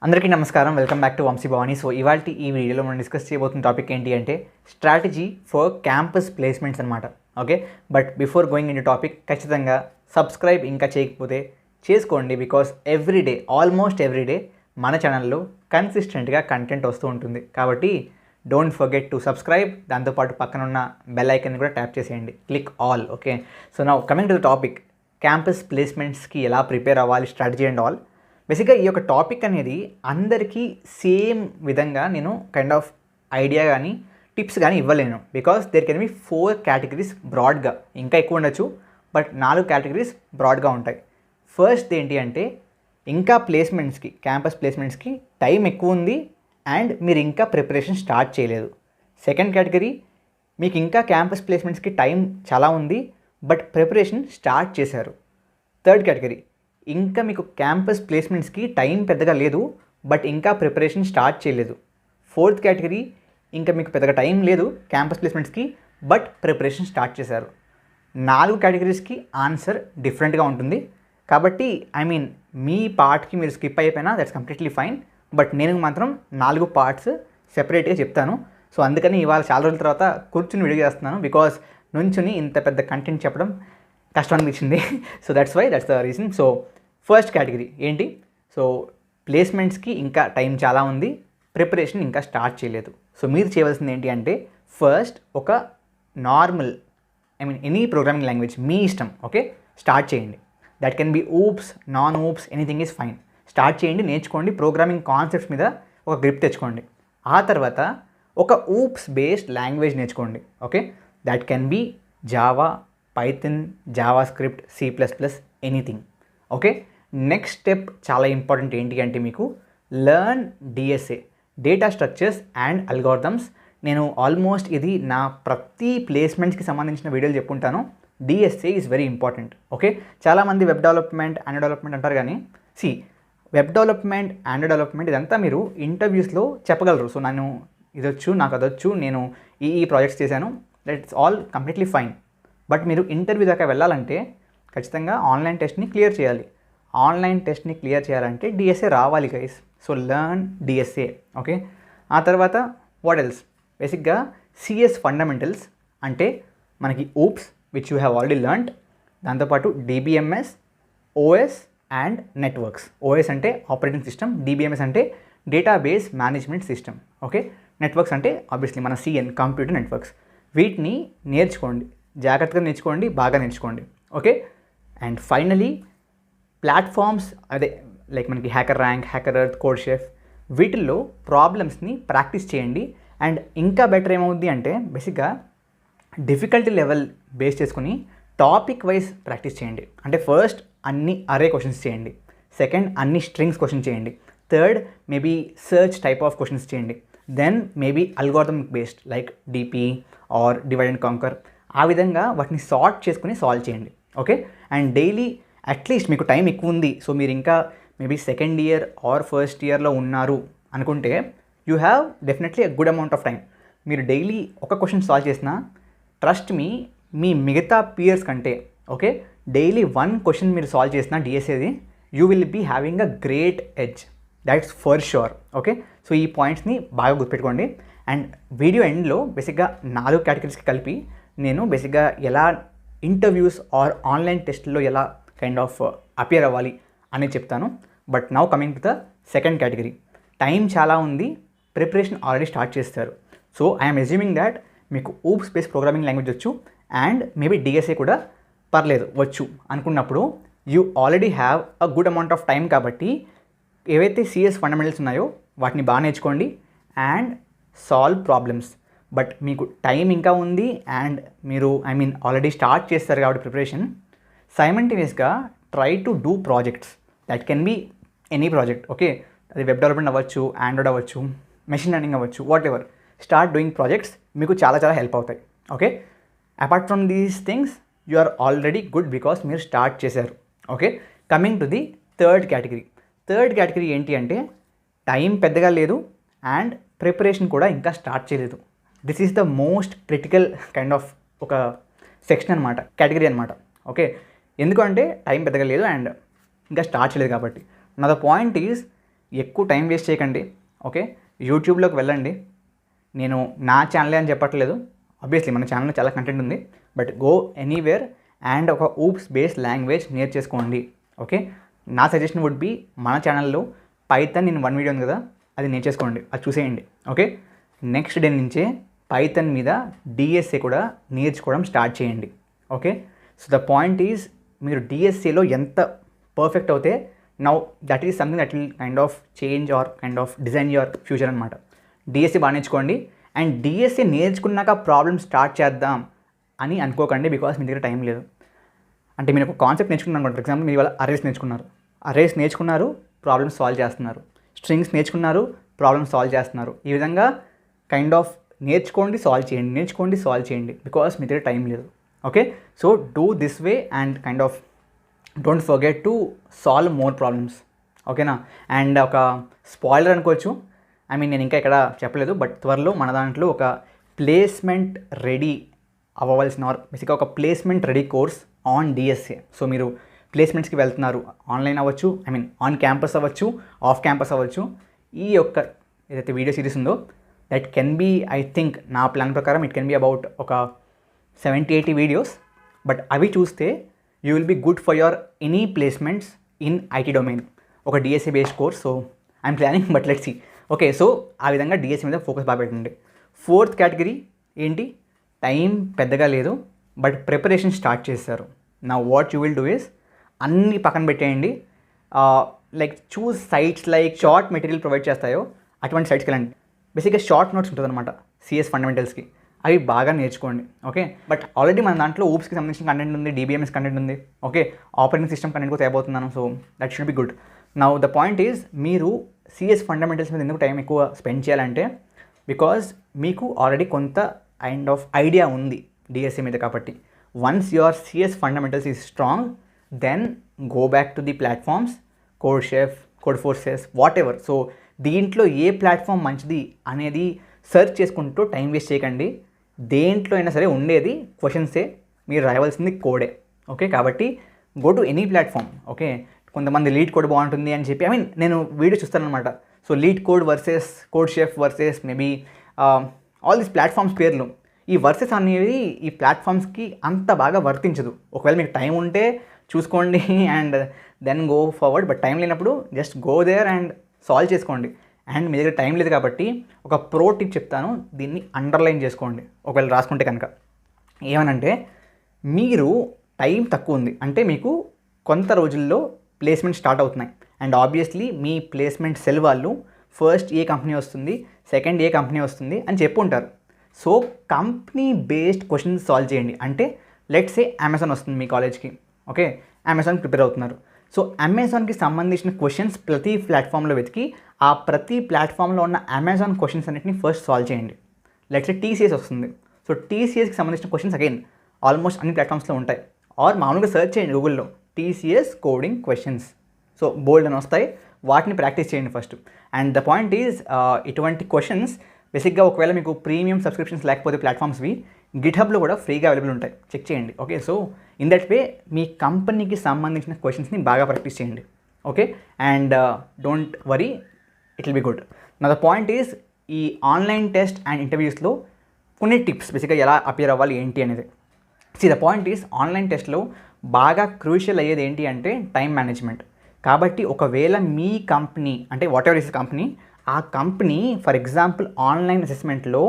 అందరికీ నమస్కారం. Welcome back to Vamsi Bhavani. So ఇవాల్టి ఈ వీడియోలో మనం డిస్కస్ చేయబోతున్న టాపిక్ ఏంటి అంటే స్ట్రాటజీ ఫర్ క్యాంపస్ ప్లేస్మెంట్స్ అనమాట. Okay, but before going in topic ఖచ్చితంగా సబ్స్క్రైబ్ ఇంకా చేయకపోతే చేసుకోండి. బికాస్ ఎవ్రీడే, ఆల్మోస్ట్ ఎవ్రీడే మన ఛానల్లో కన్సిస్టెంట్గా కంటెంట్ వస్తూ ఉంటుంది. కాబట్టి డోంట్ ఫర్గెట్ టు సబ్స్క్రైబ్. దాంతోపాటు పక్కన ఉన్న బెల్ ఐకన్ కూడా ట్యాప్ చేసేయండి, click all. Okay, so now coming to the topic, campus ప్లేస్మెంట్స్కి ఎలా ప్రిపేర్ అవ్వాలి, స్ట్రాటజీ అండ్ ఆల్. బేసిక్గా ఈ యొక్క టాపిక్ అనేది అందరికీ సేమ్ విధంగా నేను కైండ్ ఆఫ్ ఐడియా కానీ టిప్స్ కానీ ఇవ్వలేను. Because there can be 4 categories బ్రాడ్గా, ఇంకా ఎక్కువ ఉండొచ్చు, బట్ 4 కేటగిరీస్ బ్రాడ్గా ఉంటాయి. ఫస్ట్ ఏంటి అంటే ఇంకా ప్లేస్మెంట్స్కి, క్యాంపస్ ప్లేస్మెంట్స్కి టైం ఎక్కువ ఉంది అండ్ మీరు ఇంకా ప్రిపరేషన్ స్టార్ట్ చేయలేదు. సెకండ్ కేటగిరీ, మీకు ఇంకా క్యాంపస్ ప్లేస్మెంట్స్కి టైం చాలా ఉంది బట్ ప్రిపరేషన్ స్టార్ట్ చేశారు. థర్డ్ కేటగిరీ, ఇంకా మీకు క్యాంపస్ ప్లేస్మెంట్స్కి టైం పెద్దగా లేదు బట్ ఇంకా ప్రిపరేషన్ స్టార్ట్ చేయలేదు. ఫోర్త్ కేటగిరీ, ఇంకా మీకు పెద్దగా టైం లేదు క్యాంపస్ ప్లేస్మెంట్స్కి బట్ ప్రిపరేషన్ స్టార్ట్ చేశారు. 4 కేటగిరీస్కి ఆన్సర్ డిఫరెంట్గా ఉంటుంది. కాబట్టి మీ పార్ట్కి మీరు స్కిప్ అయిపోయినా దట్స్ కంప్లీట్లీ ఫైన్, బట్ నేను మాత్రం 4 పార్ట్స్ సెపరేట్గా చెప్తాను. సో అందుకని ఇవాళ చాలా రోజుల తర్వాత కూర్చుని వీడియో చేస్తున్నాను. బికాస్ నుంచుని ఇంత పెద్ద కంటెంట్ చెప్పడం కష్టం అనిపించింది. So that's the reason. So first category ఏంటి? సో ప్లేస్మెంట్స్కి ఇంకా టైం చాలా ఉంది, ప్రిపరేషన్ ఇంకా స్టార్ట్ చేయలేదు. సో మీరు చేయవలసింది ఏంటి అంటే ఫస్ట్ ఒక నార్మల్ ఎనీ ప్రోగ్రామింగ్ లాంగ్వేజ్ మీ ఇష్టం, ఓకే, స్టార్ట్ చేయండి. That can be oops, non oops, anything is fine. Start చేయండి, నేర్చుకోండి, ప్రోగ్రామింగ్ కాన్సెప్ట్స్ మీద ఒక గ్రిప్ తెచ్చుకోండి. ఆ తర్వాత ఒక ఊప్స్ బేస్డ్ లాంగ్వేజ్ నేర్చుకోండి. Okay, that can be Java, Python, Java script, C++, anything. Okay, next step చాలా ఇంపార్టెంట్. ఏంటి అంటే మీకు learn DSA, data structures and algorithms. నేను ఆల్మోస్ట్ ఇది నా ప్రతి ప్లేస్మెంట్స్కి సంబంధించిన వీడియోలు చెప్పుకుంటాను. DSA is very important. Okay, చాలామంది వెబ్ డెవలప్మెంట్, ఆండ్రాయిడ్ డెవలప్మెంట్ అంటారు, కానీ వెబ్ డెవలప్మెంట్, ఆండ్రాయిడ్ డెవలప్మెంట్ ఇదంతా మీరు ఇంటర్వ్యూస్లో చెప్పగలరు. సో నేను ఇదొచ్చు, నాకు అదొచ్చు, నేను ఈ ప్రాజెక్ట్స్ చేశాను, that's all completely fine. But మీరు ఇంటర్వ్యూ దాకా వెళ్ళాలంటే ఖచ్చితంగా ఆన్లైన్ టెస్ట్ని క్లియర్ చేయాలి. ఆన్లైన్ టెస్ట్ని క్లియర్ చేయాలంటే DSA రావాలి guys. So learn DSA. Okay, ఆ తర్వాత వాట్ ఎల్స్? బేసిక్గా CS ఫండమెంటల్స్ అంటే మనకి oops which you have already learned, దాంతోపాటు DBMS, OS and networks. OS అంటే ఆపరేటింగ్ సిస్టమ్, DBMS అంటే database management system. Okay, networks అంటే ఆబ్వియస్లీ మన CN, కంప్యూటర్ నెట్వర్క్స్. వీటిని నేర్చుకోండి, జాగ్రత్తగా నేర్చుకోండి, బాగా నేర్చుకోండి. ఓకే, అండ్ ఫైనలీ ప్లాట్ఫామ్స్, అదే లైక్ మనకి hacker rank, hacker earth, code chef, వీటిల్లో ప్రాబ్లమ్స్ని ప్రాక్టీస్ చేయండి. అండ్ ఇంకా బెటర్ ఏమవుద్ది అంటే బేసిక్గా డిఫికల్టీ లెవెల్ బేస్ చేసుకుని టాపిక్ వైజ్ ప్రాక్టీస్ చేయండి. అంటే ఫస్ట్ అన్ని అరే క్వశ్చన్స్ చేయండి, సెకండ్ అన్ని స్ట్రింగ్స్ క్వశ్చన్ చేయండి, third maybe search type of questions చేయండి, then maybe algorithmic based like DP or divide and conquer. ఆ విధంగా వాటిని సార్ట్ చేసుకుని సాల్వ్ చేయండి. ఓకే, అండ్ డైలీ అట్లీస్ట్ మీకు టైం ఎక్కువ ఉంది, సో మీరు ఇంకా maybe second year or first ఇయర్లో ఉన్నారు అనుకుంటే you have definitely a good amount of time. మీరు డైలీ ఒక క్వశ్చన్ సాల్వ్ చేసినా ట్రస్ట్ మీ మిగతా పియర్స్ కంటే, ఓకే, డైలీ 1 క్వశ్చన్ మీరు సాల్వ్ చేసినా DSAది, you will be having a great edge, that's for sure. Okay, so ఈ పాయింట్స్ని బాగా గుర్తుపెట్టుకోండి. అండ్ వీడియో ఎండ్లో బేసిక్గా 4 కేటగిరీస్కి కలిపి నేను బేసిక్గా ఎలా ఇంటర్వ్యూస్ ఆర్ ఆన్లైన్ టెస్ట్లో ఎలా కైండ్ ఆఫ్ అపియర్ అవ్వాలి అనేది చెప్తాను. But now coming to the second category, time చాలా ఉంది, ప్రిపరేషన్ ఆల్రెడీ స్టార్ట్ చేస్తారు. సో ఐఎమ్ అజ్యూమింగ్ దాట్ మీకు ఊప్ స్పేస్ ప్రోగ్రామింగ్ లాంగ్వేజ్ వచ్చు అండ్ మేబీ DSA కూడా పర్లేదు వచ్చు అనుకున్నప్పుడు you already have a good amount of time. కాబట్టి ఏవైతే CS ఫండమెంటల్స్ ఉన్నాయో వాటిని బాగా నేర్చుకోండి అండ్ సాల్వ్ ప్రాబ్లమ్స్. బట్ మీకు టైం ఇంకా ఉంది అండ్ మీరు ఆల్రెడీ స్టార్ట్ చేస్తారు కాబట్టి preparation, సైమల్టేనియస్గా try to do projects. That can be any project. Okay, అది వెబ్ డెవలప్మెంట్ అవ్వచ్చు, ఆండ్రాయిడ్ అవ్వచ్చు, మెషిన్ లెర్నింగ్ అవ్వచ్చు, whatever. Start doing projects, మీకు చాలా చాలా హెల్ప్ అవుతాయి. Okay, apart from these things you are already good because మీరు start చేశారు. Okay, coming to the third category. Third category ఏంటి అంటే టైం పెద్దగా లేదు అండ్ ప్రిపరేషన్ కూడా ఇంకా స్టార్ట్ చేయలేదు. This is the most critical kind of ఒక సెక్షన్ అనమాట, కేటగిరీ అనమాట. ఓకే, ఎందుకంటే టైం పెద్దగా లేదు అండ్ ఇంకా స్టార్ట్ చేయలేదు కాబట్టి. నా ద పాయింట్ ఈజ్ ఎక్కువ టైం వేస్ట్ చేయకండి. ఓకే, యూట్యూబ్లోకి వెళ్ళండి. నేను నా ఛానలే అని చెప్పట్లేదు, ఆబ్వియస్లీ మన ఛానల్లో చాలా కంటెంట్ ఉంది. బట్ గో ఎనీవేర్ అండ్ ఒక ఊప్స్ బేస్డ్ లాంగ్వేజ్ నేర్చేసుకోండి. ఓకే, నా సజెషన్ వుడ్ బి మన ఛానల్లో పైథాన్ నేను 1 వీడియో ఉంది కదా, అది నేర్చేసుకోండి, అది చూసేయండి. ఓకే, నెక్స్ట్ డే నుంచే పైథాన్ మీద డిఎస్ఏ కూడా నేర్చుకోవడం స్టార్ట్ చేయండి. Okay, so the point is మీరు డిఎస్ఏలో ఎంత పర్ఫెక్ట్ అవుతే now that is something that will kind of change or kind of design your future అనమాట. డిఎస్ఏ బాగా నేర్చుకోండి. అండ్ డిఎస్ఏ నేర్చుకున్నాక ప్రాబ్లమ్ స్టార్ట్ చేద్దాం అని అనుకోకండి, బికాస్ మీ దగ్గర టైం లేదు. అంటే మీరు ఒక కాన్సెప్ట్ నేర్చుకున్నారు అనుకోండి, ఫర్ ఎగ్జాంపుల్ మీరు ఇవాళ అరేస్ నేర్చుకున్నారు, ప్రాబ్లమ్స్ సాల్వ్ చేస్తున్నారు. స్ట్రింగ్స్ నేర్చుకున్నారు, ప్రాబ్లమ్స్ సాల్వ్ చేస్తున్నారు. ఈ విధంగా కైండ్ ఆఫ్ నేర్చుకోండి, సాల్వ్ చేయండి, బికాస్ మీ దగ్గర టైం లేదు. Okay, so do this way and kind off don't forget to solve more problems. ఓకేనా, అండ్ ఒక స్పాయిలర్ అనుకోవచ్చు, ఐ మీన్ నేను ఇంకా ఇక్కడ చెప్పలేదు, బట్ త్వరలో మన దాంట్లో ఒక ప్లేస్మెంట్ రెడీ అవ్వవలసిన బేసిక్గా ఒక placement ready course on DSA. So మీరు ప్లేస్మెంట్స్కి వెళ్తున్నారు, ఆన్లైన్ అవ్వచ్చు, ఐ మీన్ ఆన్ క్యాంపస్ అవ్వచ్చు, ఆఫ్ క్యాంపస్ అవ్వచ్చు. ఈ యొక్క ఏదైతే వీడియో సిరీస్ ఉందో that can be, I think నా ప్లాన్ ప్రకారం ఇట్ కెన్ బీ అబౌట్ ఒక 70-80 వీడియోస్. బట్ అవి చూస్తే you will be good for your any placements in IT domain. ఒక DSA based course, so I'm planning, but let's see. Okay, so ఆ విధంగా DSA మీద focus బాగా పెట్టండి. 4th కేటగిరీ ఏంటి, టైం పెద్దగా లేదు బట్ ప్రిపరేషన్ స్టార్ట్ చేస్తారు. Now what you will do is అన్నీ పక్కన పెట్టేయండి. Like choose sites like short material provide చేస్తాయో అటువంటి సైట్స్కి వెళ్ళండి. బేసిక్గా షార్ట్ నోట్స్ ఉంటుంది అనమాట సిఎస్ ఫండమెంటల్స్కి, అవి బాగా నేర్చుకోండి. ఓకే, బట్ ఆల్రెడీ మన దాంట్లో ఊప్స్కి సంబంధించిన కంటెంట్ ఉంది, డిబిఎంఎస్ కంటెంట్ ఉంది. ఓకే, ఆపరేటింగ్ సిస్టమ్ కంటెంట్ కూడా తేబోతున్నాను, so that should be good. Now the point is మీరు సిఎస్ ఫండమెంటల్స్ మీద ఎందుకు టైం ఎక్కువ స్పెండ్ చేయాలంటే బికాజ్ మీకు ఆల్రెడీ కొంత కైండ్ ఆఫ్ ఐడియా ఉంది డిఎస్ఏ మీద. కాబట్టి once your CS fundamentals is strong then go back to the platforms, CodeChef, Codeforces, whatever. So దీంట్లో ఏ ప్లాట్ఫామ్ మంచిది అనేది సెర్చ్ చేసుకుంటూ టైం వేస్ట్ చేయకండి. దేంట్లో అయినా సరే ఉండేది క్వశ్చన్సే, మీరు రాయవలసింది కోడే. ఓకే, కాబట్టి go to any platform. Okay, కొంతమంది లీడ్ కోడ్ బాగుంటుంది అని చెప్పి, ఐ మీన్ నేను వీడియో చూస్తానమాట. So LeetCode versus CodeChef versus maybe all these platforms పేర్లు, ఈ వర్సెస్ అనేవి ఈ ప్లాట్ఫామ్స్కి అంత బాగా వర్తించదు. ఒకవేళ మీకు టైం ఉంటే చూసుకోండి and then go forward, but time లేనప్పుడు just go there and solve చేసుకోండి. అండ్ మీ దగ్గర టైం లేదు కాబట్టి ఒక ప్రో టిప్ చెప్తాను, దీన్ని అండర్లైన్ చేసుకోండి ఒకవేళ రాసుకుంటే కనుక. ఏమనంటే మీరు టైం తక్కువ ఉంది అంటే మీకు కొంత రోజుల్లో ప్లేస్మెంట్ స్టార్ట్ అవుతున్నాయి. And obviously me placement cell వాళ్ళు ఫస్ట్ ఏ కంపెనీ వస్తుంది, సెకండ్ ఏ కంపెనీ వస్తుంది అని చెప్పి ఉంటారు. So company based questions solve చేయండి. అంటే లెట్స్ సే అమెజాన్ వస్తుంది మీ కాలేజ్కి. ఓకే, అమెజాన్ ప్రిపేర్ అవుతున్నారు. సో అమెజాన్కి సంబంధించిన క్వశ్చన్స్ ప్రతి ప్లాట్ఫామ్లో వెతికి ఆ ప్రతి ప్లాట్ఫామ్లో ఉన్న అమెజాన్ క్వశ్చన్స్ అన్నిటిని ఫస్ట్ సాల్వ్ చేయండి. లెట్స్ సే టీసీఎస్ వస్తుంది. సో టీసీఎస్కి సంబంధించిన క్వశ్చన్స్ అగైన్ ఆల్మోస్ట్ అన్ని ప్లాట్ఫామ్స్లో ఉంటాయి. ఆర్ మామూలుగా సెర్చ్ చేయండి గూగుల్లో టీసీఎస్ కోడింగ్ క్వశ్చన్స్, సో బోల్డ్ అని వస్తాయి, వాటిని ప్రాక్టీస్ చేయండి first. And the point is ఇటువంటి క్వశ్చన్స్ బేసిక్గా ఒకవేళ మీకు ప్రీమియం సబ్స్క్రిప్షన్స్ లేకపోతే ప్లాట్ఫామ్స్వి గిట్హబ్లో కూడా ఫ్రీగా అవైలబుల్ ఉంటాయి, చెక్ చేయండి. Okay, so in that way మీ కంపెనీకి సంబంధించిన క్వశ్చన్స్ని బాగా ప్రాక్టీస్ చేయండి. Okay, and don't worry, it will be good. Now the point is ఈ ఆన్లైన్ టెస్ట్ అండ్ ఇంటర్వ్యూస్లో కొన్ని టిప్స్ బేసిక్గా ఎలా అపియర్ అవ్వాలి ఏంటి అనేది. So the point is online టెస్ట్లో బాగా క్రూషియల్ అయ్యేది ఏంటి అంటే టైం మేనేజ్మెంట్. కాబట్టి ఒకవేళ మీ కంపెనీ అంటే వాట్ ఎవర్ ఇస్ కంపెనీ, ఆ కంపెనీ ఫర్ ఎగ్జాంపుల్ ఆన్లైన్ అసెస్మెంట్లో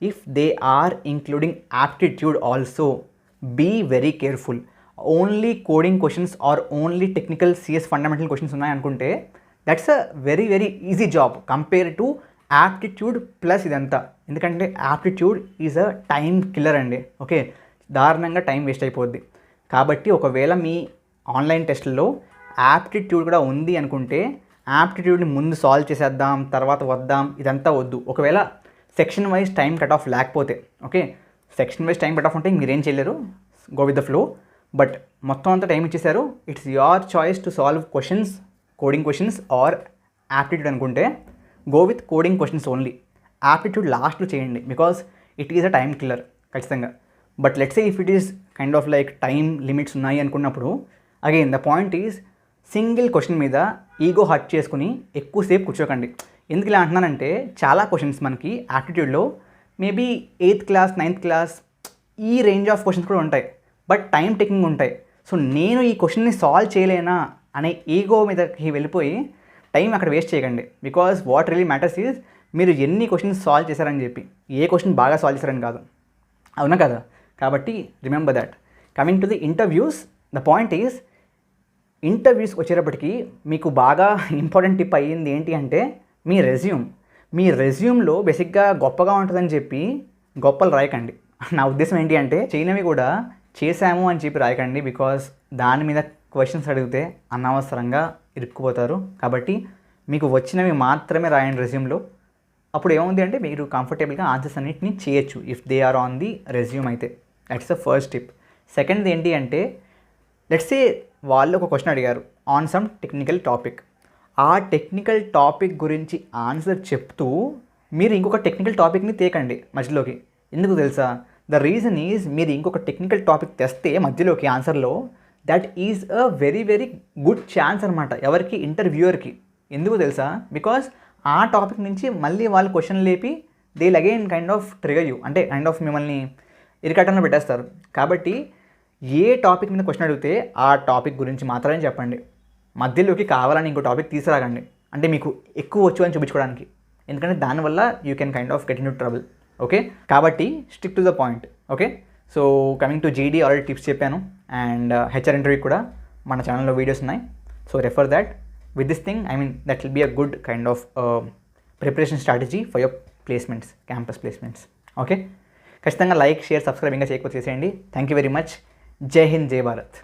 if they are including aptitude also, be very careful. Only coding questions or only technical CS fundamental questions ఉన్నాయనుకుంటే that's a very very easy job compare to aptitude plus ఇదంతా. ఎందుకంటే aptitude is a time killer అండి. Okay, దారుణంగా time waste అయిపోద్ది. కాబట్టి ఒకవేళ మీ online టెస్ట్లో aptitude కూడా ఉంది అనుకుంటే యాప్టిట్యూడ్ని ముందు సాల్వ్ చేసేద్దాం తర్వాత వద్దాం ఇదంతా వద్దు. ఒకవేళ section wise time cut off లేకపోతే, okay, section wise time cut off ఉంటే మీరేం చేయలేరు, go with the flow. But మొత్తం అంతా టైం ఇచ్చేసారు, it's your choice to solve questions, coding questions or aptitude అనుకుంటే go with coding questions only. Aptitude లాస్ట్లో చేయండి because it is a time killer ఖచ్చితంగా. But let's say if it is kind of like time limits ఉన్నాయి అనుకున్నప్పుడు again the point is single question మీద ego hurt చేసుకుని ఎక్కువసేపు కూర్చోకండి. ఎందుకు ఇలా అంటున్నానంటే చాలా క్వశ్చన్స్ మనకి యాప్టిట్యూడ్లో maybe 8th class 9th class ఈ రేంజ్ ఆఫ్ క్వశ్చన్స్ కూడా ఉంటాయి, బట్ టైం టేకింగ్ ఉంటాయి. సో నేను ఈ క్వశ్చన్ని సాల్వ్ చేయలేనా అనే ఈగో మీదకి వెళ్ళిపోయి టైం అక్కడ వేస్ట్ చేయకండి. Because what really matters is మీరు ఎన్ని క్వశ్చన్స్ సాల్వ్ చేశారని చెప్పి, ఏ క్వశ్చన్ బాగా సాల్వ్ చేశారని కాదు, అవునా కదా? కాబట్టి remember that. Coming to the interviews, the point is ఇంటర్వ్యూస్కి వచ్చేటప్పటికి మీకు బాగా ఇంపార్టెంట్ టిప్ అయ్యింది ఏంటి అంటే మీ రెజ్యూమ్లో బేసిక్గా గొప్పగా ఉంటుందని చెప్పి గొప్పలు రాయకండి. నా ఉద్దేశం ఏంటి అంటే చేయనవి కూడా చేశాము అని చెప్పి రాయకండి. బికాజ్ దాని మీద క్వశ్చన్స్ అడిగితే అనవసరంగా ఇరుక్కుపోతారు. కాబట్టి మీకు వచ్చినవి మాత్రమే రాయండి రెజ్యూమ్లో. అప్పుడు ఏముంది అంటే మీరు కంఫర్టబుల్గా ఆన్సర్స్ అన్నిటిని చేయొచ్చు if they are on the resume అయితే. That's the first tip. సెకండ్ది ఏంటి అంటే లెట్స్ సే వాళ్ళు ఒక క్వశ్చన్ అడిగారు ఆన్ సమ్ టెక్నికల్ టాపిక్. ఆ టెక్నికల్ టాపిక్ గురించి ఆన్సర్ చెప్తూ మీరు ఇంకొక టెక్నికల్ టాపిక్ని తేకండి మధ్యలోకి. ఎందుకు తెలుసా? ద రీజన్ ఈజ్ మీరు ఇంకొక టెక్నికల్ టాపిక్ తెస్తే మధ్యలోకి ఆన్సర్లో, that is a very very good chance అనమాట ఎవరికి, ఇంటర్వ్యూయర్కి. ఎందుకు తెలుసా? బికాస్ ఆ టాపిక్ నుంచి మళ్ళీ వాళ్ళు క్వశ్చన్ లేపి they again kind of trigger you, అంటే కైండ్ ఆఫ్ మిమ్మల్ని ఇరికట్టంలో పెట్టేస్తారు. కాబట్టి ఏ టాపిక్ మీద క్వశ్చన్ అడిగితే ఆ టాపిక్ గురించి మాత్రమే చెప్పండి. మధ్యలోకి కావాలని ఇంకో టాపిక్ తీసుకురాకండి, అంటే మీకు ఎక్కువ వచ్చు అని చూపించుకోవడానికి. ఎందుకంటే దానివల్ల you can kind of get into trouble. Okay, కాబట్టి stick to the point. Okay, so coming to GD already tips చెప్పాను, అండ్ హెచ్ఆర్ ఇంటర్వ్యూ కూడా మన ఛానల్లో వీడియోస్ ఉన్నాయి. So refer that. With this thing that will be a good kind of preparation strategy for your placements, campus placements. Okay, ఖచ్చితంగా like, share, subscribe ఇంకా చేయకపోతే చేసేయండి. Thank you very much. జై హింద్, జై భారత్.